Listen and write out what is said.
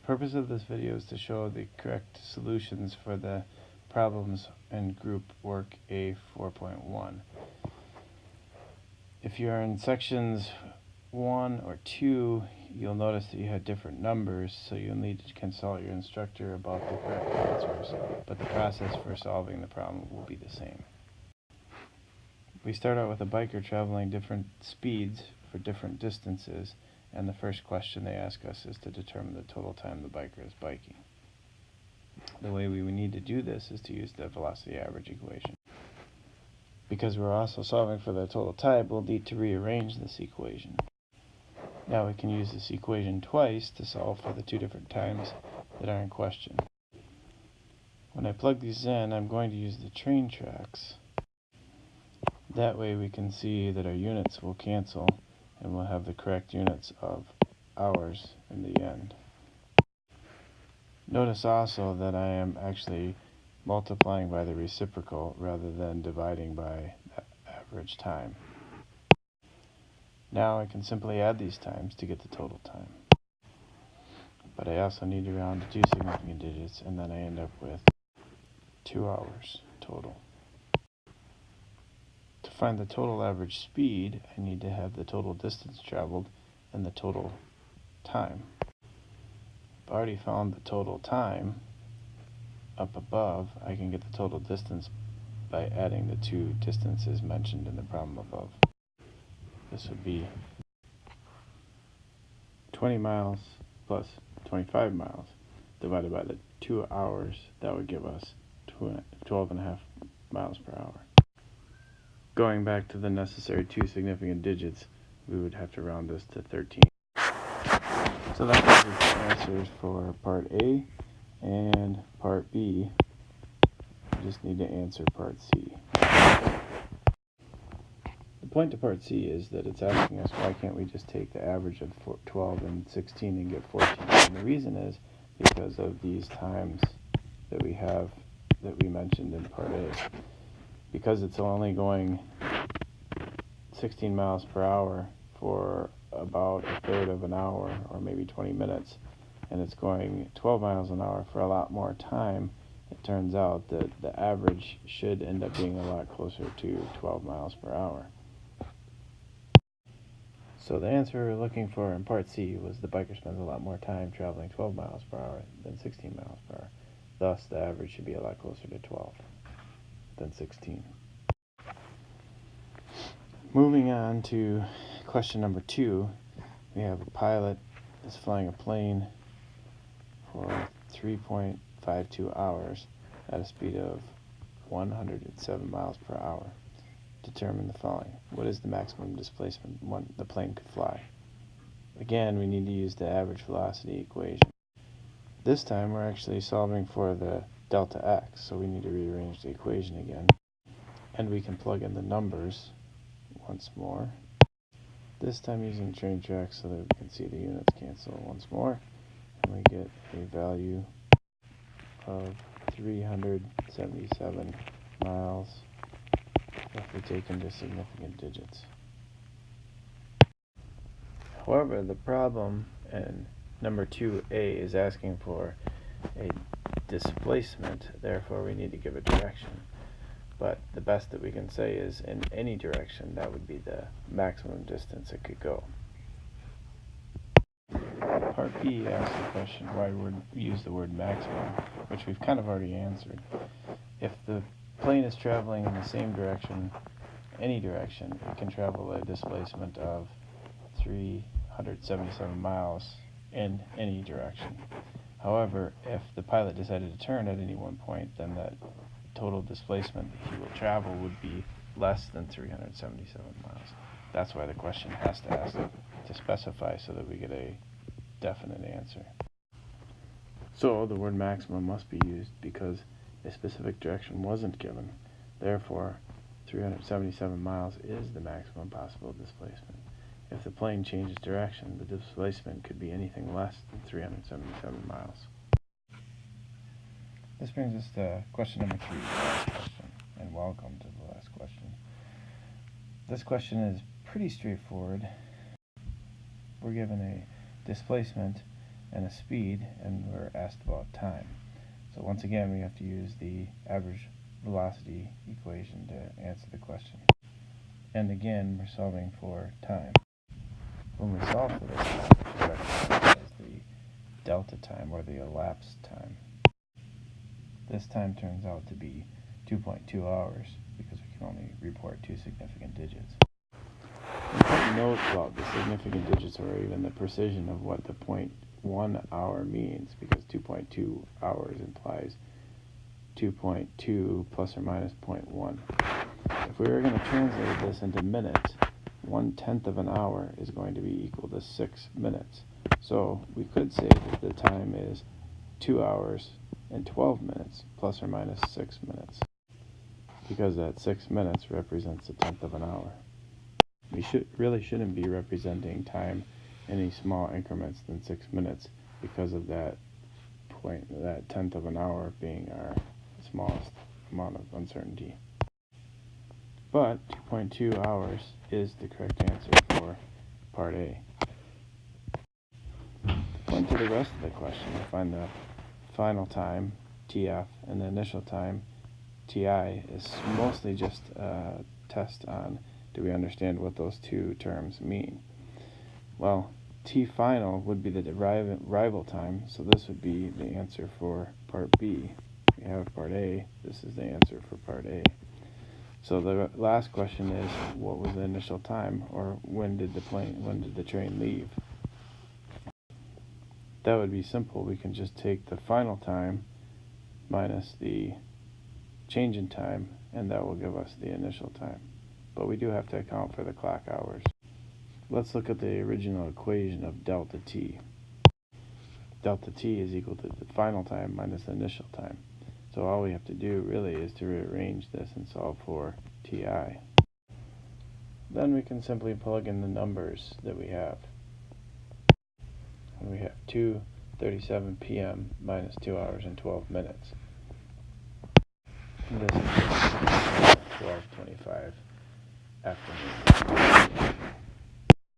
purpose of this video is to show the correct solutions for the problems in group work A4.1. If you are in sections 1 or 2, you'll notice that you had different numbers, so you'll need to consult your instructor about the correct answers, but the process for solving the problem will be the same. We start out with a biker traveling different speeds for different distances, and the first question they ask us is to determine the total time the biker is biking. The way we need to do this is to use the velocity average equation. Because we're also solving for the total time, we'll need to rearrange this equation. Now we can use this equation twice to solve for the two different times that are in question. When I plug these in, I'm going to use the train tracks. That way we can see that our units will cancel and we'll have the correct units of hours in the end. Notice also that I am actually multiplying by the reciprocal rather than dividing by the average time. Now I can simply add these times to get the total time. But I also need to round to 2 significant digits, and then I end up with 2 hours total. To find the total average speed, I need to have the total distance traveled and the total time. I've already found the total time up above. I can get the total distance by adding the two distances mentioned in the problem above. This would be 20 miles plus 25 miles divided by the 2 hours. That would give us 12.5 miles per hour. Going back to the necessary 2 significant digits, we would have to round this to 13. So that gives us the answers for part A and part B. We just need to answer part C. The point to part C is that it's asking us why can't we just take the average of 12 and 16 and get 14. And the reason is because of these times that we have that we mentioned in part A. Because it's only going 16 miles per hour for about a third of an hour or maybe 20 minutes, and it's going 12 miles an hour for a lot more time, it turns out that the average should end up being a lot closer to 12 miles per hour. So the answer we were looking for in part C was the biker spends a lot more time traveling 12 miles per hour than 16 miles per hour. Thus, the average should be a lot closer to 12 than 16. Moving on to question number 2, we have a pilot that's flying a plane for 3.52 hours at a speed of 107 miles per hour. Determine the following. What is the maximum displacement the plane could fly? Again, we need to use the average velocity equation. This time we're actually solving for the delta x, so we need to rearrange the equation again. And we can plug in the numbers once more. This time using train tracks so that we can see the units cancel once more. And we get a value of 377 miles if we take into significant digits. However, the problem in number 2A is asking for a displacement, therefore we need to give a direction. But the best that we can say is in any direction, that would be the maximum distance it could go. Part B asks the question why we use the word maximum, which we've kind of already answered. If the plane is traveling in the same direction, any direction, it can travel a displacement of 377 miles in any direction. However, if the pilot decided to turn at any one point, then that total displacement he will travel would be less than 377 miles. That's why the question has to ask to specify so that we get a definite answer. So the word maximum must be used because a specific direction wasn't given. Therefore, 377 miles is the maximum possible displacement. If the plane changes direction, the displacement could be anything less than 377 miles. This brings us to question number 3, the last question, and welcome to the last question. This question is pretty straightforward. We're given a displacement and a speed, and we're asked about time. So once again, we have to use the average velocity equation to answer the question. And again, we're solving for time. When we solve for this time, we recognize as the delta time, or the elapsed time. This time turns out to be 2.2 hours, because we can only report 2 significant digits. Important note about the significant digits, or even the precision of what the 0.1 hour means, because 2.2 hours implies 2.2 plus or minus 0.1. If we were going to translate this into minutes, 1/10 of an hour is going to be equal to 6 minutes. So we could say that the time is 2 hours and 12 minutes, plus or minus 6 minutes, because that 6 minutes represents 1/10 of an hour. We really shouldn't be representing time in any small increments than 6 minutes, because of that 1/10 of an hour being our smallest amount of uncertainty. But 2.2 hours is the correct answer for part A. Going to the rest of the question, we find the final time, TF, and the initial time, TI, is mostly just a test on do we understand what those two terms mean. Well, T final would be the arrival time, so this would be the answer for part B. We have part A, this is the answer for part A. So the last question is, what was the initial time, or when did the train leave? That would be simple. We can just take the final time minus the change in time, and that will give us the initial time. But we do have to account for the clock hours. Let's look at the original equation of delta t. Delta t is equal to the final time minus the initial time. So all we have to do really is to rearrange this and solve for ti. Then we can simply plug in the numbers that we have. And we have 2:37 p.m. minus 2 hours and 12 minutes. And this is 12:25 afternoon.